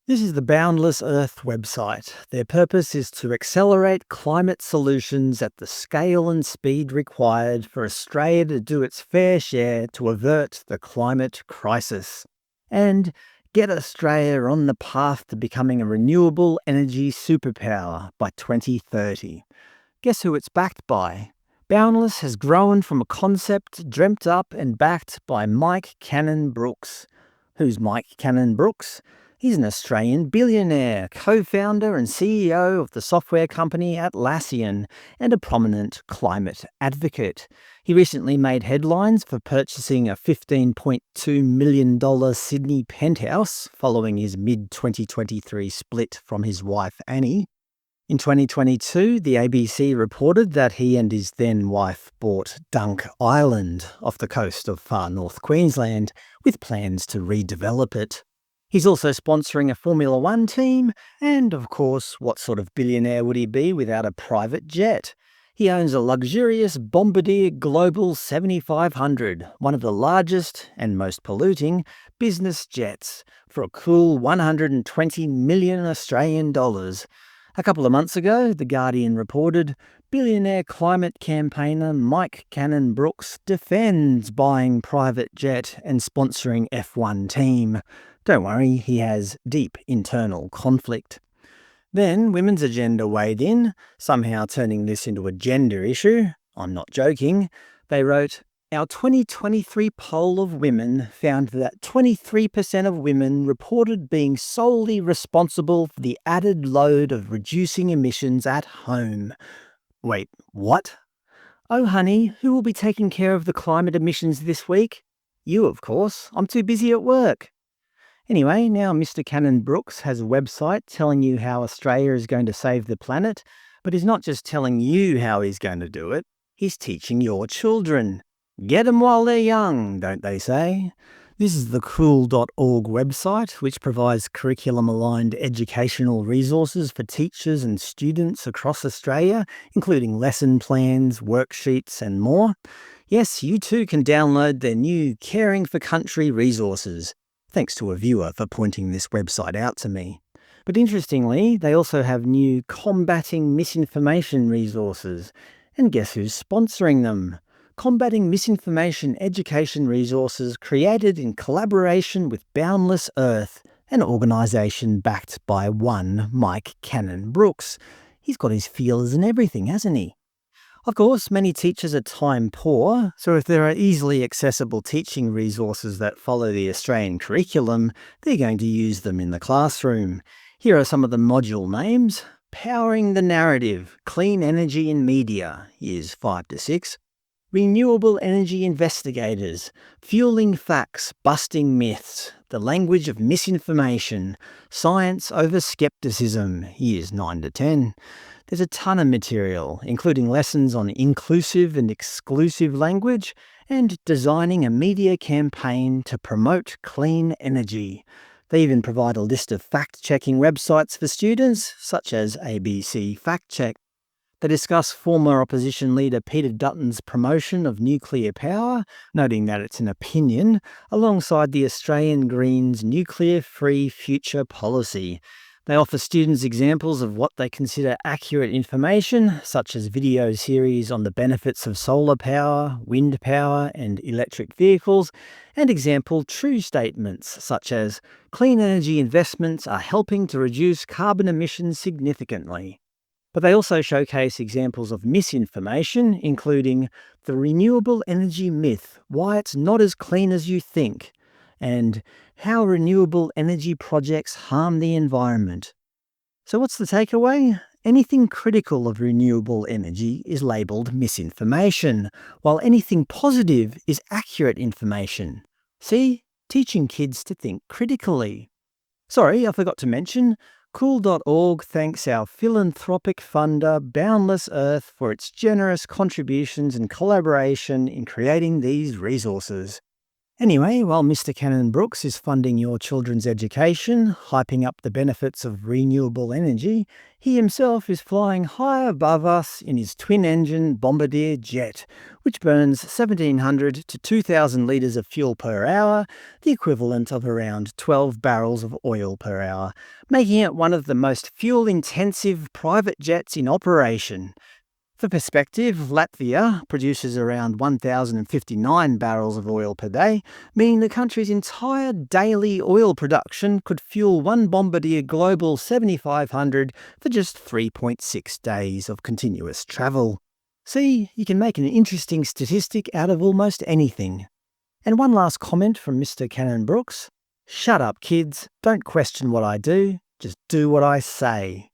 This is the Boundless Earth website. Their purpose is to accelerate climate solutions at the scale and speed required for Australia to do its fair share to avert the climate crisis and get Australia on the path to becoming a renewable energy superpower by 2030. Guess who it's backed by? Boundless has grown from a concept dreamt up and backed by Mike Cannon-Brookes. Who's Mike Cannon-Brookes? He's an Australian billionaire, co-founder and CEO of the software company Atlassian, and a prominent climate advocate. He recently made headlines for purchasing a $15.2 million Sydney penthouse following his mid-2023 split from his wife Annie. In 2022, the ABC reported that he and his then-wife bought Dunk Island off the coast of Far North Queensland, with plans to redevelop it. He's also sponsoring a Formula One team, and of course, what sort of billionaire would he be without a private jet? He owns a luxurious Bombardier Global 7500, one of the largest and most polluting business jets, for a cool 120 million Australian dollars. A couple of months ago, The Guardian reported, billionaire climate campaigner Mike Cannon-Brookes defends buying private jet and sponsoring F1 team. Don't worry, he has deep internal conflict. Then Women's Agenda weighed in, somehow turning this into a gender issue. I'm not joking. They wrote, "Our 2023 poll of women found that 23% of women reported being solely responsible for the added load of reducing emissions at home." Wait, what? Oh honey, who will be taking care of the climate emissions this week? You, of course. I'm too busy at work. Anyway, now Mr. Cannon-Brookes has a website telling you how Australia is going to save the planet, but he's not just telling you how he's going to do it, he's teaching your children. Get 'em while they're young, don't they say? This is the cool.org website, which provides curriculum-aligned educational resources for teachers and students across Australia, including lesson plans, worksheets and more. Yes, you too can download their new Caring for Country resources. Thanks to a viewer for pointing this website out to me. But interestingly, they also have new Combating Misinformation resources. And guess who's sponsoring them? Combating Misinformation education resources created in collaboration with Boundless Earth, an organisation backed by one Mike Cannon-Brookes. He's got his feelers and everything, hasn't he? Of course, many teachers are time poor, so if there are easily accessible teaching resources that follow the Australian curriculum, they're going to use them in the classroom. Here are some of the module names. Powering the Narrative, Clean Energy in Media, years 5 to 6. Renewable Energy Investigators, Fueling Facts, Busting Myths, The Language of Misinformation, Science Over Skepticism, years 9 to 10. There's a ton of material, including lessons on inclusive and exclusive language and designing a media campaign to promote clean energy. They even provide a list of fact-checking websites for students, such as ABC Fact Check. They discuss former opposition leader Peter Dutton's promotion of nuclear power, noting that it's an opinion, alongside the Australian Greens' nuclear-free future policy. They offer students examples of what they consider accurate information, such as video series on the benefits of solar power, wind power, and electric vehicles, and example true statements, such as, clean energy investments are helping to reduce carbon emissions significantly. But they also showcase examples of misinformation, including the renewable energy myth, why it's not as clean as you think, and how renewable energy projects harm the environment. So what's the takeaway? Anything critical of renewable energy is labelled misinformation, while anything positive is accurate information. See? Teaching kids to think critically. Sorry, I forgot to mention, Cool.org thanks our philanthropic funder Boundless Earth for its generous contributions and collaboration in creating these resources. Anyway, while Mr. Cannon-Brookes is funding your children's education, hyping up the benefits of renewable energy, he himself is flying high above us in his twin-engine Bombardier jet, which burns 1,700 to 2,000 litres of fuel per hour, the equivalent of around 12 barrels of oil per hour, making it one of the most fuel-intensive private jets in operation. For perspective, Latvia produces around 1,059 barrels of oil per day, meaning the country's entire daily oil production could fuel one Bombardier Global 7500 for just 3.6 days of continuous travel. See, you can make an interesting statistic out of almost anything. And one last comment from Mr. Cannon-Brookes. Shut up, kids. Don't question what I do. Just do what I say.